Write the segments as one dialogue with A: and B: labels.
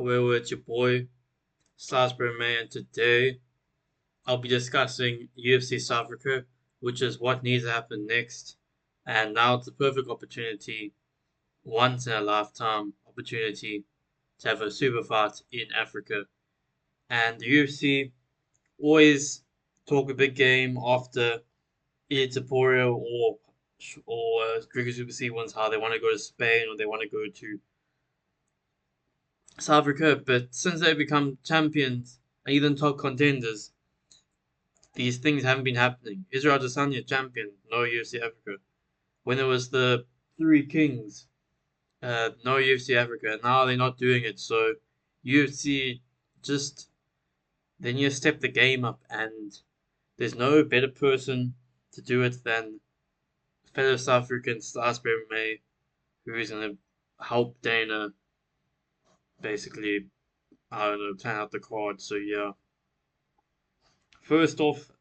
A: Well, it's your boy, Salisbury Man. Today, I'll be discussing UFC South Africa, which is what needs to happen next. And now it's the perfect opportunity, once in a lifetime opportunity, to have a super fight in Africa. And the UFC always talk a big game after either Taporio or Driga Super C ones, how they want to go to Spain or they want to go to South Africa. But since they become champions and even top contenders, these things haven't been happening. Israel Adesanya champion, no UFC Africa. When it was the Three Kings, no UFC Africa. Now they're not doing it. So UFC just they need to step the game up, and there's no better person to do it than fellow South African Salisbury May, who is gonna help Dana basically, I don't know, plan out the card. So yeah. First off,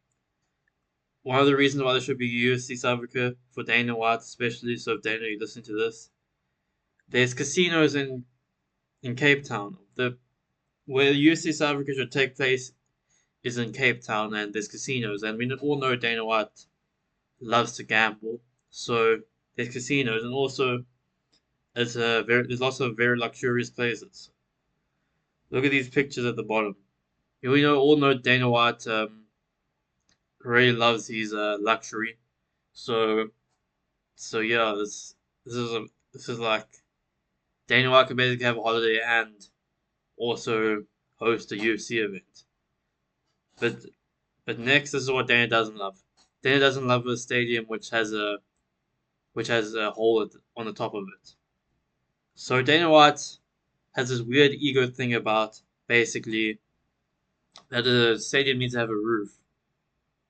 A: one of the reasons why there should be UFC South Africa for Dana White, especially. So if Dana, you listen to this, there's casinos in Cape Town. The where UFC South Africa should take place is in Cape Town, and there's casinos, and we all know Dana White loves to gamble. So there's casinos, and also there's lots of very luxurious places. Look at these pictures at the bottom. We all know Dana White really loves his luxury. So so yeah, this is like Dana White can basically have a holiday and also host a UFC event. But next, this is what Dana doesn't love. Dana doesn't love a stadium which has a hole on the top of it. So Dana White has this weird ego thing about basically that the stadium needs to have a roof,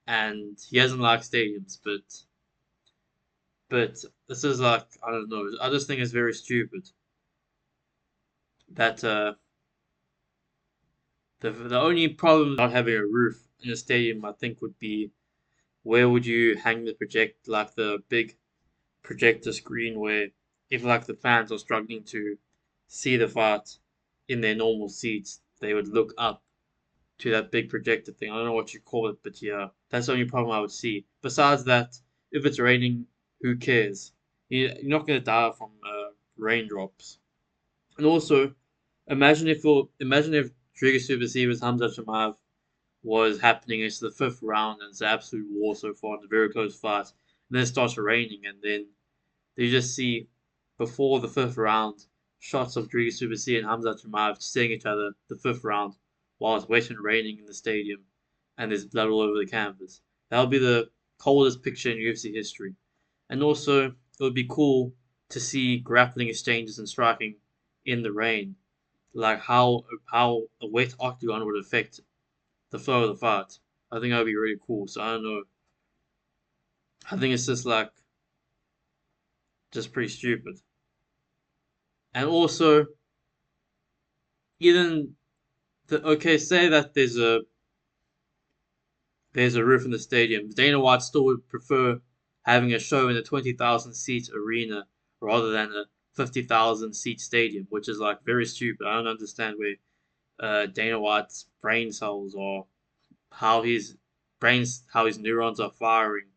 A: and he doesn't like stadiums. But this is like, I don't know. I just think it's very stupid that the only problem not having a roof in a stadium, I think, would be where would you hang the big projector screen where if like the fans are struggling to see the fight in their normal seats, they would look up to that big projector thing. I don't know what you call it, but yeah, that's the only problem I would see. Besides that, if it's raining, who cares? You're not gonna die from raindrops. And also, imagine if Trigger Super Series Hamza Shamaev was happening into the fifth round and it's an absolute war so far and a very close fight. And then it starts raining and then you just see before the fifth round shots of Driga Super C and Hamza Shamaev seeing each other the fifth round while it's wet and raining in the stadium and there's blood all over the canvas. That would be the coldest picture in UFC history. And also, it would be cool to see grappling exchanges and striking in the rain, like how a wet octagon would affect the flow of the fight. I think that would be really cool. So I don't know. I think it's just pretty stupid. And also, even okay, say that there's a roof in the stadium. Dana White still would prefer having a show in a 20,000 seat arena rather than a 50,000 seat stadium, which is like very stupid. I don't understand where Dana White's brain cells are, how how his neurons are firing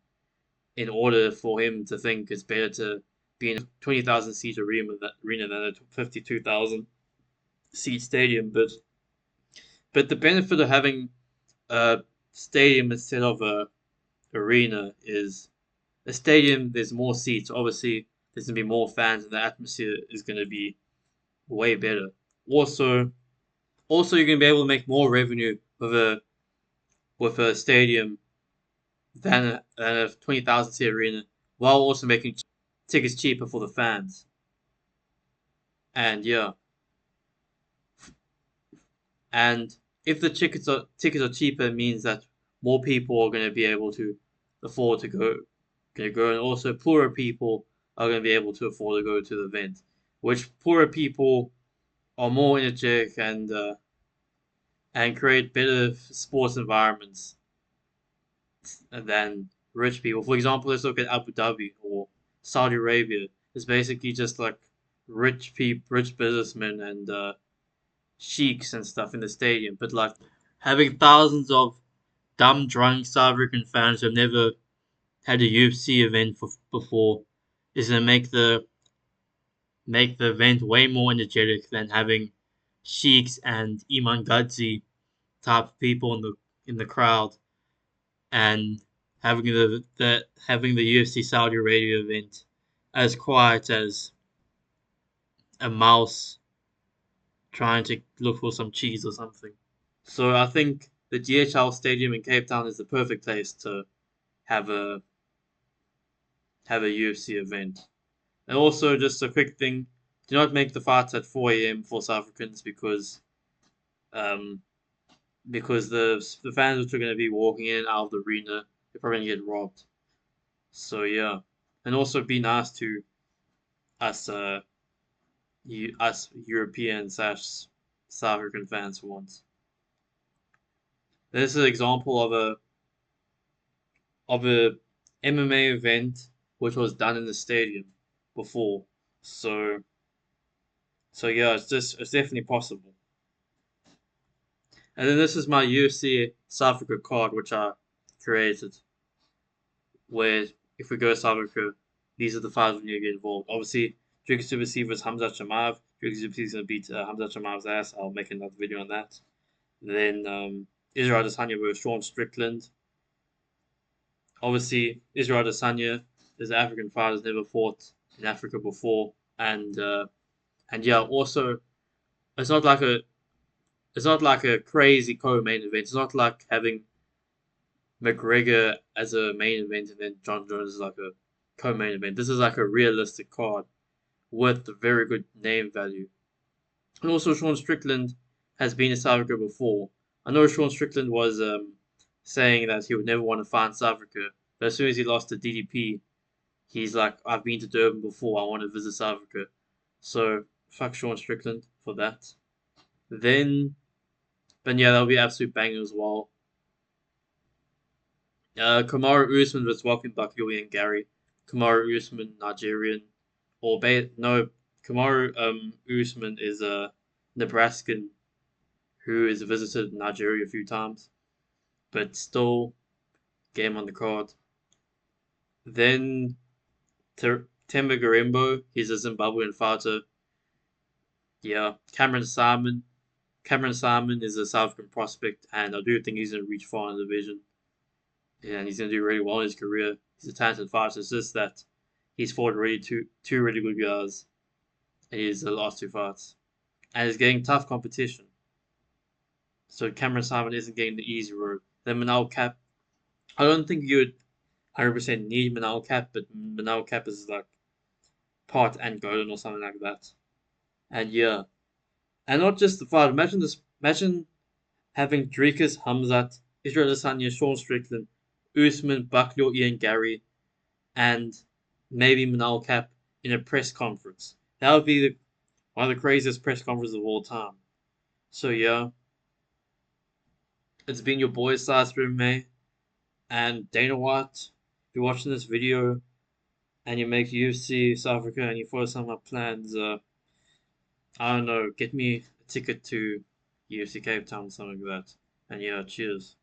A: in order for him to think it's better to be in a 20,000 seat arena than a 52,000 seat stadium. But the benefit of having a stadium instead of a arena is a stadium. There's more seats. Obviously, there's gonna be more fans, and the atmosphere is gonna be way better. Also, you're gonna be able to make more revenue with a stadium than a 20,000 seat arena, while also making tickets cheaper for the fans. And yeah, and if the tickets are cheaper, it means that more people are going to be able to afford to go, and also poorer people are going to be able to afford to go to the event, which poorer people are more energetic and create better sports environments than rich people. For example, let's look at Abu Dhabi or Saudi Arabia. It's basically just like rich businessmen and sheiks and stuff in the stadium, but like having thousands of dumb drunk South African fans who have never had a UFC event before is gonna make the event way more energetic than having sheiks and Iman Gadzi type of people in the crowd, and having the UFC Saudi Arabia event as quiet as a mouse trying to look for some cheese or something. So I think the DHL Stadium in Cape Town is the perfect place to have a UFC event. And also, just a quick thing: do not make the fights at 4 a.m. for South Africans um, because the fans which are going to be walking in and out of the arena, they're probably going to get robbed. So yeah, and also be nice to us us European slash South African fans for once. This is an example of a MMA event which was done in the stadium before. So yeah, it's definitely possible. And then this is my UFC South Africa card which I created. Where if we go to South Africa, these are the fights we need to get involved. Obviously, Drinker Super C versus Hamza Shamav. Drinker Super C is gonna beat Hamza Shamav's ass. I'll make another video on that. Then Israel Adesanya versus Sean Strickland. Obviously, Israel Adesanya is an African fighter who's never fought in Africa before, and yeah, also it's not like a it's not like a crazy co-main event. It's not like having McGregor as a main event and then John Jones is like a co-main event. This is like a realistic card with a very good name value. And also, Sean Strickland has been in South Africa before. I know Sean Strickland was saying that he would never want to fight in South Africa, but as soon as he lost to DDP, he's like, I've been to Durban before. I want to visit South Africa. So fuck Sean Strickland for that. Then, but yeah, that'll be absolute banger as well. Kamaru Usman versus Welcome Bakuli and Gary. Kamaru Usman, Nigerian, no, Kamaru Usman is a Nebraskan who has visited Nigeria a few times, but still game on the card. Then Temba Garembo, he's a Zimbabwean fighter. Yeah, Cameron Simon is a South African prospect, and I do think he's going to reach far in the division. Yeah, and he's going to do really well in his career. He's a talented fighter. It's just that he's fought really two really good guys in his last two fights, and he's getting tough competition. So Cameron Simon isn't getting the easy road. Then Manal Cap, I don't think you'd 100% need Manal Cap, but Manal Cap is like part and golden or something like that. And yeah, and not just the fight. Imagine this. Imagine having Dricus, Hamzat, Israel Adesanya, Sean Strickland, Usman, Buckley, Ian Gary, and maybe Manal Cap in a press conference. That would be one of the craziest press conferences of all time. So yeah, it's been your boy Size for May and Dana White. If you're watching this video and you make UFC South Africa and you follow some of my plans, I don't know, get me a ticket to UFC Cape Town, something like that. And yeah, cheers.